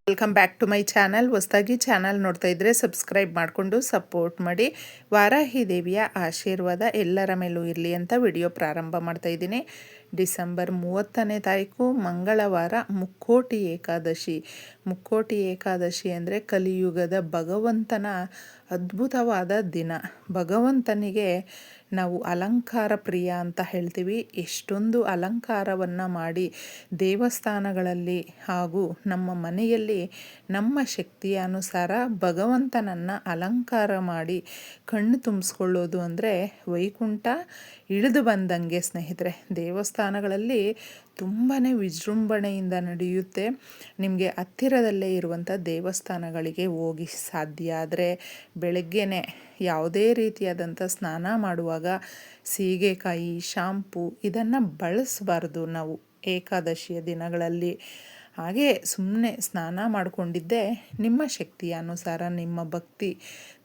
Welcome back to my channel. ಹೊಸದಾಗಿ channel ನೋಡ್ತಾ ಇದ್ದರೆ ಸಬ್ಸ್ಕ್ರೈಬ್ ಮಾಡಿಕೊಂಡು ಸಪೋರ್ಟ್ ಮಾಡಿ. ವಾರಾಹಿ ದೇವಿಯ ಆಶೀರ್ವಾದ ಎಲ್ಲರ ಮೇಲೂ ಇರಲಿ ಅಂತ ವಿಡಿಯೋ ಪ್ರಾರಂಭ ಮಾಡ್ತಾ ಇದ್ದೀನಿ. ಡಿಸೆಂಬರ್ 30ನೇ ತಾರೀಕು ಮಂಗಳವಾರ ಮುಕ್ಕೋಟಿ ಏಕಾದಶಿ. ಮುಕ್ಕೋಟಿ ಏಕಾದಶಿ ಅಂದರೆ ಕಲಿಯುಗದ ಭಗವಂತನ ಅದ್ಭುತವಾದ ದಿನ. ಭಗವಂತನಿಗೆ ನಾವು ಅಲಂಕಾರ ಪ್ರಿಯ ಅಂತ ಹೇಳ್ತೀವಿ. ಎಷ್ಟೊಂದು ಅಲಂಕಾರವನ್ನು ಮಾಡಿ ದೇವಸ್ಥಾನಗಳಲ್ಲಿ ಹಾಗೂ ನಮ್ಮ ಮನೆಯಲ್ಲಿ ನಮ್ಮ ಶಕ್ತಿಯ ಅನುಸಾರ ಭಗವಂತನನ್ನು ಅಲಂಕಾರ ಮಾಡಿ ಕಣ್ಣು ತುಂಬಿಸ್ಕೊಳ್ಳೋದು ಅಂದರೆ ವೈಕುಂಠ ಇಳಿದು ಬಂದಂಗೆ ಸ್ನೇಹಿತರೆ. ದೇವಸ್ಥಾನಗಳಲ್ಲಿ ತುಂಬಾ ವಿಜೃಂಭಣೆಯಿಂದ ನಡೆಯುತ್ತೆ. ನಿಮಗೆ ಹತ್ತಿರದಲ್ಲೇ ಇರುವಂಥ ದೇವಸ್ಥಾನಗಳಿಗೆ ಹೋಗಿ ಸಾಧ್ಯ ಆದರೆ ಬೆಳಗ್ಗೆನೇ ಯಾವುದೇ ರೀತಿಯಾದಂಥ ಸ್ನಾನ ಮಾಡುವಾಗ ಸೀಗೆಕಾಯಿ, ಶಾಂಪು ಇದನ್ನು ಬಳಸಬಾರ್ದು ನಾವು ಏಕಾದಶಿಯ ದಿನಗಳಲ್ಲಿ. ಹಾಗೆ ಸುಮ್ಮನೆ ಸ್ನಾನ ಮಾಡಿಕೊಂಡಿದ್ದೆ ನಿಮ್ಮ ಶಕ್ತಿಯ ಅನುಸಾರ ನಿಮ್ಮ ಭಕ್ತಿ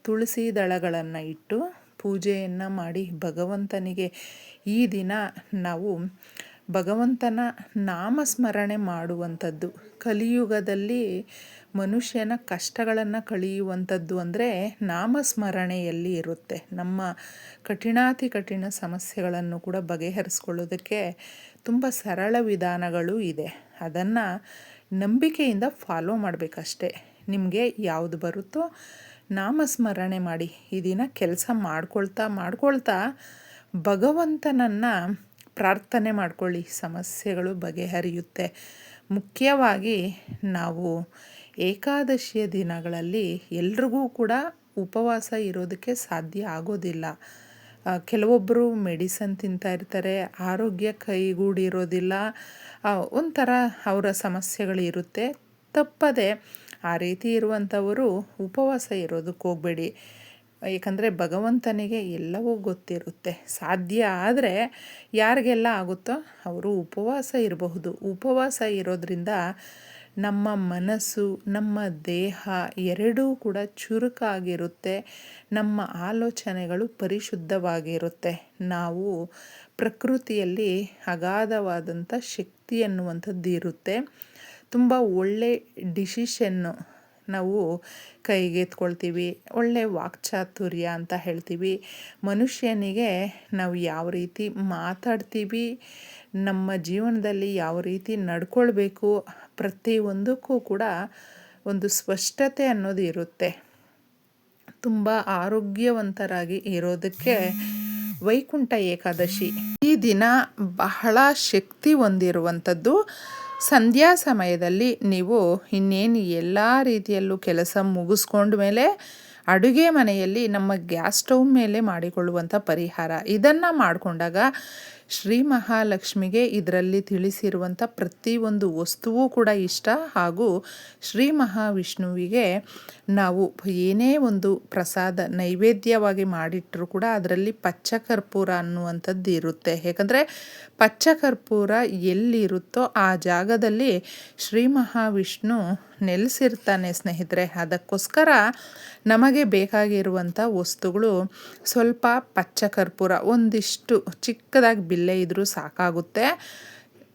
ತುಳಸಿ ದಳಗಳನ್ನು ಇಟ್ಟು ಪೂಜೆಯನ್ನು ಮಾಡಿ ಭಗವಂತನಿಗೆ ಈ ದಿನ ನಾವು ಭಗವಂತನ ನಾಮಸ್ಮರಣೆ ಮಾಡುವಂಥದ್ದು. ಕಲಿಯುಗದಲ್ಲಿ ಮನುಷ್ಯನ ಕಷ್ಟಗಳನ್ನು ಕಳೆಯುವಂಥದ್ದು ಅಂದರೆ ನಾಮಸ್ಮರಣೆಯಲ್ಲಿ ಇರುತ್ತೆ. ನಮ್ಮ ಕಠಿಣಾತಿ ಕಠಿಣ ಸಮಸ್ಯೆಗಳನ್ನು ಕೂಡ ಬಗೆಹರಿಸ್ಕೊಳ್ಳೋದಕ್ಕೆ ತುಂಬ ಸರಳ ವಿಧಾನಗಳು ಇದೆ. ಅದನ್ನು ನಂಬಿಕೆಯಿಂದ ಫಾಲೋ ಮಾಡಬೇಕಷ್ಟೆ. ನಿಮಗೆ ಯಾವುದು ಬರುತ್ತೋ ನಾಮಸ್ಮರಣೆ ಮಾಡಿ ಈ ದಿನ ಕೆಲಸ ಮಾಡ್ಕೊಳ್ತಾ ಭಗವಂತನನ್ನು ಪ್ರಾರ್ಥನೆ ಮಾಡ್ಕೊಳ್ಳಿ, ಸಮಸ್ಯೆಗಳು ಬಗೆಹರಿಯುತ್ತೆ. ಮುಖ್ಯವಾಗಿ ನಾವು ಏಕಾದಶಿಯ ದಿನಗಳಲ್ಲಿ ಎಲ್ರಿಗೂ ಕೂಡ ಉಪವಾಸ ಇರೋದಕ್ಕೆ ಸಾಧ್ಯ ಆಗೋದಿಲ್ಲ. ಕೆಲವೊಬ್ಬರು ಮೆಡಿಸನ್ ತಿಂತಾ ಇರ್ತಾರೆ, ಆರೋಗ್ಯ ಕೈಗೂಡಿರೋದಿಲ್ಲ, ಒಂಥರ ಅವರ ಸಮಸ್ಯೆಗಳಿರುತ್ತೆ. ತಪ್ಪದೆ ಆ ರೀತಿ ಇರುವಂಥವರು ಉಪವಾಸ ಇರೋದಕ್ಕೆ ಹೋಗಬೇಡಿ. ಏಕೆಂದರೆ ಭಗವಂತನಿಗೆ ಎಲ್ಲವೂ ಗೊತ್ತಿರುತ್ತೆ. ಸಾಧ್ಯ ಆದರೆ ಯಾರಿಗೆಲ್ಲ ಆಗುತ್ತೋ ಅವರು ಉಪವಾಸ ಇರಬಹುದು. ಉಪವಾಸ ಇರೋದ್ರಿಂದ ನಮ್ಮ ಮನಸ್ಸು ನಮ್ಮ ದೇಹ ಎರಡೂ ಕೂಡ ಚುರುಕಾಗಿರುತ್ತೆ. ನಮ್ಮ ಆಲೋಚನೆಗಳು ಪರಿಶುದ್ಧವಾಗಿರುತ್ತೆ. ನಾವು ಪ್ರಕೃತಿಯಲ್ಲಿ ಅಗಾಧವಾದಂಥ ಶಕ್ತಿ ಅನ್ನುವಂಥದ್ದು ಇರುತ್ತೆ. ತುಂಬ ಒಳ್ಳೆ ಡಿಸಿಷನ್ನು ನಾವು ಕೈಗೆತ್ಕೊಳ್ತೀವಿ. ಒಳ್ಳೆ ವಾಕ್ಚಾತುರ್ಯ ಅಂತ ಹೇಳ್ತೀವಿ. ಮನುಷ್ಯನಿಗೆ ನಾವು ಯಾವ ರೀತಿ ಮಾತಾಡ್ತೀವಿ, ನಮ್ಮ ಜೀವನದಲ್ಲಿ ಯಾವ ರೀತಿ ನಡ್ಕೊಳ್ಬೇಕು, ಪ್ರತಿಯೊಂದಕ್ಕೂ ಕೂಡ ಒಂದು ಸ್ಪಷ್ಟತೆ ಅನ್ನೋದು ಇರುತ್ತೆ. ತುಂಬ ಆರೋಗ್ಯವಂತರಾಗಿ ಇರೋದಕ್ಕೆ ವೈಕುಂಠ ಏಕಾದಶಿ ಈ ದಿನ ಬಹಳ ಶಕ್ತಿ ಹೊಂದಿರುವಂಥದ್ದು. ಸಂಧ್ಯಾ ಸಮಯದಲ್ಲಿ ನೀವು ಇನ್ನೇನು ಎಲ್ಲ ರೀತಿಯಲ್ಲೂ ಕೆಲಸ ಮುಗಿಸ್ಕೊಂಡ ಮೇಲೆ ಅಡುಗೆ ಮನೆಯಲ್ಲಿ ನಮ್ಮ ಗ್ಯಾಸ್ ಸ್ಟವ್ ಮೇಲೆ ಮಾಡಿಕೊಳ್ಳುವಂಥ ಪರಿಹಾರ ಇದನ್ನು ಮಾಡಿಕೊಂಡಾಗ ಶ್ರೀ ಮಹಾಲಕ್ಷ್ಮಿಗೆ ಇದರಲ್ಲಿ ತಿಳಿಸಿರುವಂಥ ಪ್ರತಿಯೊಂದು ವಸ್ತುವೂ ಕೂಡ ಇಷ್ಟ. ಹಾಗೂ ಶ್ರೀ ಮಹಾವಿಷ್ಣುವಿಗೆ ನಾವು ಏನೇ ಒಂದು ಪ್ರಸಾದ ನೈವೇದ್ಯವಾಗಿ ಮಾಡಿಟ್ಟರೂ ಕೂಡ ಅದರಲ್ಲಿ ಪಚ್ಚಕರ್ಪೂರ ಅನ್ನುವಂಥದ್ದು ಇರುತ್ತೆ. ಯಾಕಂದರೆ ಪಚ್ಚಕರ್ಪೂರ ಎಲ್ಲಿರುತ್ತೋ ಆ ಜಾಗದಲ್ಲಿ ಶ್ರೀ ಮಹಾವಿಷ್ಣು ನೆಲೆಸಿರ್ತಾನೆ ಸ್ನೇಹಿತರೆ. ಅದಕ್ಕೋಸ್ಕರ ನಮಗೆ ಬೇಕಾಗಿರುವಂಥ ವಸ್ತುಗಳು ಸ್ವಲ್ಪ ಪಚ್ಚಕರ್ಪೂರ, ಒಂದಿಷ್ಟು ಚಿಕ್ಕದಾಗಿ ಬಿಲ್ಲೆ ಇದ್ದರೂ ಸಾಕಾಗುತ್ತೆ.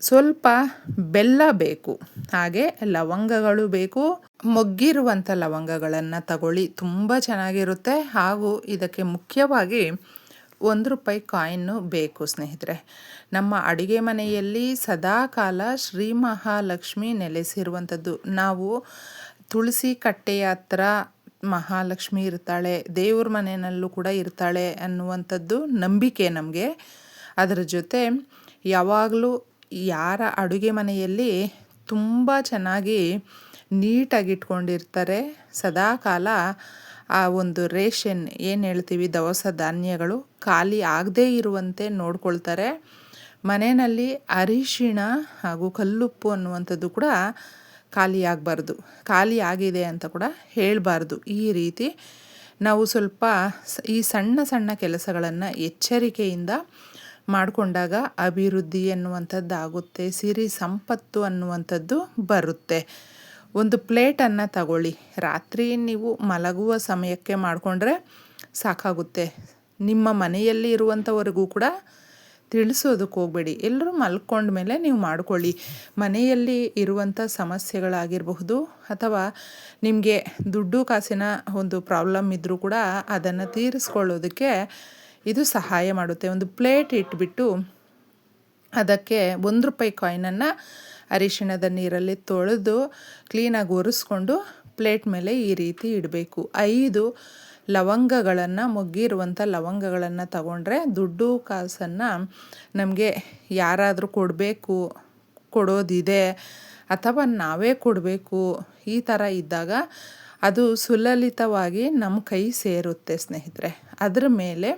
ಸ್ವಲ್ಪ ಬೆಲ್ಲ ಬೇಕು, ಹಾಗೆ ಲವಂಗಗಳು ಬೇಕು. ಮೊಗ್ಗಿರುವಂಥ ಲವಂಗಗಳನ್ನು ತಗೊಳ್ಳಿ, ತುಂಬ ಚೆನ್ನಾಗಿರುತ್ತೆ. ಹಾಗೂ ಇದಕ್ಕೆ ಮುಖ್ಯವಾಗಿ ₹1 ಕಾಯಿನ್ನು ಬೇಕು ಸ್ನೇಹಿತರೆ. ನಮ್ಮ ಅಡುಗೆ ಮನೆಯಲ್ಲಿ ಸದಾಕಾಲ ಶ್ರೀ ಮಹಾಲಕ್ಷ್ಮಿ ನೆಲೆಸಿರುವಂಥದ್ದು. ನಾವು ತುಳಸಿ ಕಟ್ಟೆಯ ಹತ್ರ ಮಹಾಲಕ್ಷ್ಮಿ ಇರ್ತಾಳೆ, ದೇವ್ರ ಮನೆಯಲ್ಲೂ ಕೂಡ ಇರ್ತಾಳೆ ಅನ್ನುವಂಥದ್ದು ನಂಬಿಕೆ ನಮಗೆ. ಅದರ ಜೊತೆ ಯಾವಾಗಲೂ ಯಾರ ಅಡುಗೆ ಮನೆಯಲ್ಲಿ ತುಂಬ ಚೆನ್ನಾಗಿ ನೀಟಾಗಿ ಇಟ್ಕೊಂಡಿರ್ತಾರೆ, ಸದಾಕಾಲ ಆ ಒಂದು ರೇಷನ್ ಏನು ಹೇಳ್ತೀವಿ ದವಸ ಧಾನ್ಯಗಳು ಖಾಲಿ ಆಗದೇ ಇರುವಂತೆ ನೋಡ್ಕೊಳ್ತಾರೆ. ಮನೆಯಲ್ಲಿ ಅರಿಶಿಣ ಹಾಗೂ ಕಲ್ಲುಪ್ಪು ಅನ್ನುವಂಥದ್ದು ಕೂಡ ಖಾಲಿ ಆಗಬಾರ್ದು, ಖಾಲಿ ಆಗಿದೆ ಅಂತ ಕೂಡ ಹೇಳಬಾರ್ದು. ಈ ರೀತಿ ನಾವು ಸ್ವಲ್ಪ ಈ ಸಣ್ಣ ಸಣ್ಣ ಕೆಲಸಗಳನ್ನು ಎಚ್ಚರಿಕೆಯಿಂದ ಮಾಡಿಕೊಂಡಾಗ ಅಭಿವೃದ್ಧಿ ಅನ್ನುವಂಥದ್ದು ಆಗುತ್ತೆ, ಸಿರಿ ಸಂಪತ್ತು ಅನ್ನುವಂಥದ್ದು ಬರುತ್ತೆ. ಒಂದು ಪ್ಲೇಟನ್ನು ತಗೊಳ್ಳಿ, ರಾತ್ರಿ ನೀವು ಮಲಗುವ ಸಮಯಕ್ಕೆ ಮಾಡಿಕೊಂಡ್ರೆ ಸಾಕಾಗುತ್ತೆ. ನಿಮ್ಮ ಮನೆಯಲ್ಲಿ ಇರುವಂಥವರೆಗೂ ಕೂಡ ತಿಳಿಸೋದಕ್ಕೆ ಹೋಗಬೇಡಿ. ಎಲ್ಲರೂ ಮಲ್ಕೊಂಡ ಮೇಲೆ ನೀವು ಮಾಡ್ಕೊಳ್ಳಿ. ಮನೆಯಲ್ಲಿ ಇರುವಂಥ ಸಮಸ್ಯೆಗಳಾಗಿರಬಹುದು ಅಥವಾ ನಿಮಗೆ ದುಡ್ಡು ಕಾಸಿನ ಒಂದು ಪ್ರಾಬ್ಲಮ್ ಇದ್ದರೂ ಕೂಡ ಅದನ್ನು ತೀರಿಸ್ಕೊಳ್ಳೋದಕ್ಕೆ ಇದು ಸಹಾಯ ಮಾಡುತ್ತೆ. ಒಂದು ಪ್ಲೇಟ್ ಇಟ್ಬಿಟ್ಟು ಅದಕ್ಕೆ ₹1 ಕಾಯಿನನ್ನು ಅರಿಶಿಣದ ನೀರಲ್ಲಿ ತೊಳೆದು ಕ್ಲೀನಾಗಿ ಒರೆಸ್ಕೊಂಡು ಪ್ಲೇಟ್ ಮೇಲೆ ಈ ರೀತಿ ಇಡಬೇಕು. 5 ಲವಂಗಗಳನ್ನು, ಮೊಗ್ಗಿರುವಂಥ ಲವಂಗಗಳನ್ನು ತಗೊಂಡ್ರೆ ದುಡ್ಡು ಕಾಸನ್ನು ನಮಗೆ ಯಾರಾದರೂ ಕೊಡೋದಿದೆ ಅಥವಾ ನಾವೇ ಕೊಡಬೇಕು, ಈ ಥರ ಇದ್ದಾಗ ಅದು ಸುಲಲಿತವಾಗಿ ನಮ್ಮ ಕೈ ಸೇರುತ್ತೆ ಸ್ನೇಹಿತರೆ. ಅದರ ಮೇಲೆ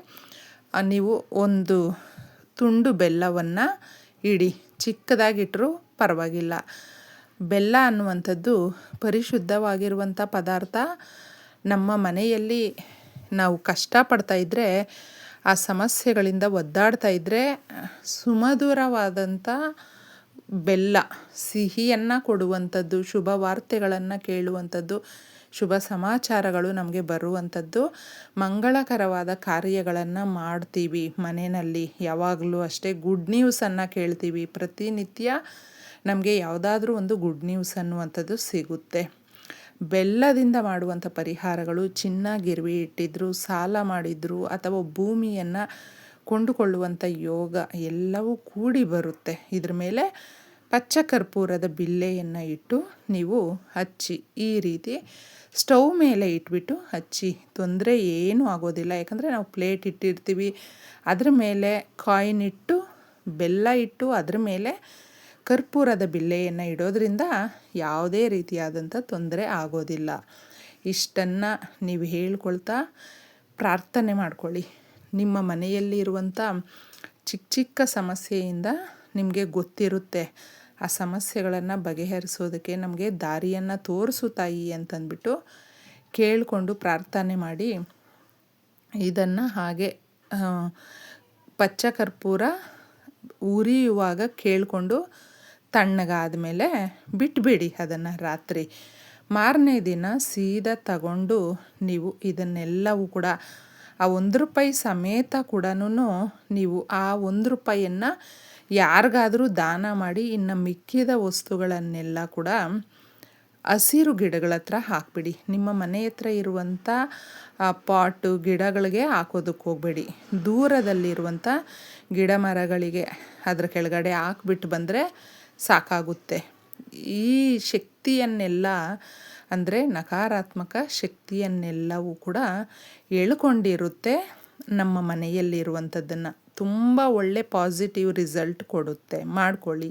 ನೀವು ಒಂದು ತುಂಡು ಬೆಲ್ಲವನ್ನು ಇಡಿ. ಚಿಕ್ಕದಾಗಿಟ್ಟರೂ ಪರವಾಗಿಲ್ಲ. ಬೆಲ್ಲ ಅನ್ನುವಂಥದ್ದು ಪರಿಶುದ್ಧವಾಗಿರುವಂಥ ಪದಾರ್ಥ. ನಮ್ಮ ಮನೆಯಲ್ಲಿ ನಾವು ಕಷ್ಟಪಡ್ತಾ ಇದ್ದರೆ, ಆ ಸಮಸ್ಯೆಗಳಿಂದ ಒದ್ದಾಡ್ತಾ ಇದ್ದರೆ ಸುಮಧುರವಾದಂಥ ಬೆಲ್ಲ ಸಿಹಿಯನ್ನು ಕೊಡುವಂಥದ್ದು, ಶುಭ ವಾರ್ತೆಗಳನ್ನು ಕೇಳುವಂಥದ್ದು, ಶುಭ ಸಮಾಚಾರಗಳು ನಮಗೆ ಬರುವಂಥದ್ದು, ಮಂಗಳಕರವಾದ ಕಾರ್ಯಗಳನ್ನು ಮಾಡ್ತೀವಿ ಮನೆಯಲ್ಲಿ. ಯಾವಾಗಲೂ ಅಷ್ಟೇ ಗುಡ್ ನ್ಯೂಸನ್ನು ಕೇಳ್ತೀವಿ. ಪ್ರತಿನಿತ್ಯ ನಮಗೆ ಯಾವುದಾದ್ರೂ ಒಂದು ಗುಡ್ ನ್ಯೂಸ್ ಅನ್ನುವಂಥದ್ದು ಸಿಗುತ್ತೆ. ಬೆಲ್ಲದಿಂದ ಮಾಡುವಂಥ ಪರಿಹಾರಗಳು, ಚಿನ್ನ ಗಿರ್ವಿ ಇಟ್ಟಿದ್ರು, ಸಾಲ ಮಾಡಿದ್ರು ಅಥವಾ ಭೂಮಿಯನ್ನು ಕೊಂಡುಕೊಳ್ಳುವಂಥ ಯೋಗ ಎಲ್ಲವೂ ಕೂಡಿ ಬರುತ್ತೆ. ಇದ್ರ ಮೇಲೆ ಪಚ್ಚ ಕರ್ಪೂರದ ಬಿಲ್ಲೆಯನ್ನು ಇಟ್ಟು ನೀವು ಹಚ್ಚಿ, ಈ ರೀತಿ ಸ್ಟವ್ ಮೇಲೆ ಇಟ್ಬಿಟ್ಟು ಹಚ್ಚಿ. ತೊಂದರೆ ಏನೂ ಆಗೋದಿಲ್ಲ. ಯಾಕಂದರೆ ನಾವು ಪ್ಲೇಟ್ ಇಟ್ಟಿರ್ತೀವಿ, ಅದ್ರ ಮೇಲೆ ಕಾಯಿನ್ ಇಟ್ಟು, ಬೆಲ್ಲ ಇಟ್ಟು, ಅದ್ರ ಮೇಲೆ ಕರ್ಪೂರದ ಬಿಲ್ಲೆಯನ್ನು ಇಡೋದ್ರಿಂದ ಯಾವುದೇ ರೀತಿಯಾದಂಥ ತೊಂದರೆ ಆಗೋದಿಲ್ಲ. ಇಷ್ಟನ್ನು ನೀವು ಹೇಳ್ಕೊಳ್ತಾ ಪ್ರಾರ್ಥನೆ ಮಾಡ್ಕೊಳ್ಳಿ. ನಿಮ್ಮ ಮನೆಯಲ್ಲಿ ಇರುವಂಥ ಚಿಕ್ಕ ಚಿಕ್ಕ ಸಮಸ್ಯೆಯಿಂದ ನಿಮಗೆ ಗೊತ್ತಿರುತ್ತೆ. ಆ ಸಮಸ್ಯೆಗಳನ್ನು ಬಗೆಹರಿಸೋದಕ್ಕೆ ನಮಗೆ ದಾರಿಯನ್ನು ತೋರಿಸು ತಾಯಿ ಅಂತಂದ್ಬಿಟ್ಟು ಕೇಳಿಕೊಂಡು ಪ್ರಾರ್ಥನೆ ಮಾಡಿ. ಇದನ್ನು ಹಾಗೆ ಪಚ್ಚ ಕರ್ಪೂರ ಉರಿಯುವಾಗ ಕೇಳಿಕೊಂಡು ತಣ್ಣಗಾದ ಮೇಲೆ ಬಿಟ್ಬಿಡಿ ಅದನ್ನು ರಾತ್ರಿ. ಮಾರನೇ ದಿನ ಸೀದಾ ತಗೊಂಡು ನೀವು ಇದನ್ನೆಲ್ಲವೂ ಕೂಡ ಆ ₹1 ಸಮೇತ ಕೂಡ ನೀವು ಆ ₹1 ಯಾರಿಗಾದರೂ ದಾನ ಮಾಡಿ, ಇನ್ನು ಮಿಕ್ಕಿದ ವಸ್ತುಗಳನ್ನೆಲ್ಲ ಕೂಡ ಹಸಿರು ಗಿಡಗಳ ಹತ್ರ ಹಾಕಿಬಿಡಿ. ನಿಮ್ಮ ಮನೆ ಹತ್ರ ಇರುವಂಥ ಪಾಟು ಗಿಡಗಳಿಗೆ ಹಾಕೋದಕ್ಕೆ ಹೋಗಬೇಡಿ. ದೂರದಲ್ಲಿರುವಂಥ ಗಿಡ ಮರಗಳಿಗೆ ಅದರ ಕೆಳಗಡೆ ಹಾಕ್ಬಿಟ್ಟು ಬಂದರೆ ಸಾಕಾಗುತ್ತೆ. ಈ ಶಕ್ತಿಯನ್ನೆಲ್ಲ, ಅಂದರೆ ನಕಾರಾತ್ಮಕ ಶಕ್ತಿಯನ್ನೆಲ್ಲವೂ ಕೂಡ ಎಳ್ಕೊಂಡಿರುತ್ತೆ ನಮ್ಮ ಮನೆಯಲ್ಲಿರುವಂಥದ್ದನ್ನು. ತುಂಬ ಒಳ್ಳೆ ಪಾಸಿಟಿವ್ ರಿಸಲ್ಟ್ ಕೊಡುತ್ತೆ. ಮಾಡ್ಕೊಳ್ಳಿ.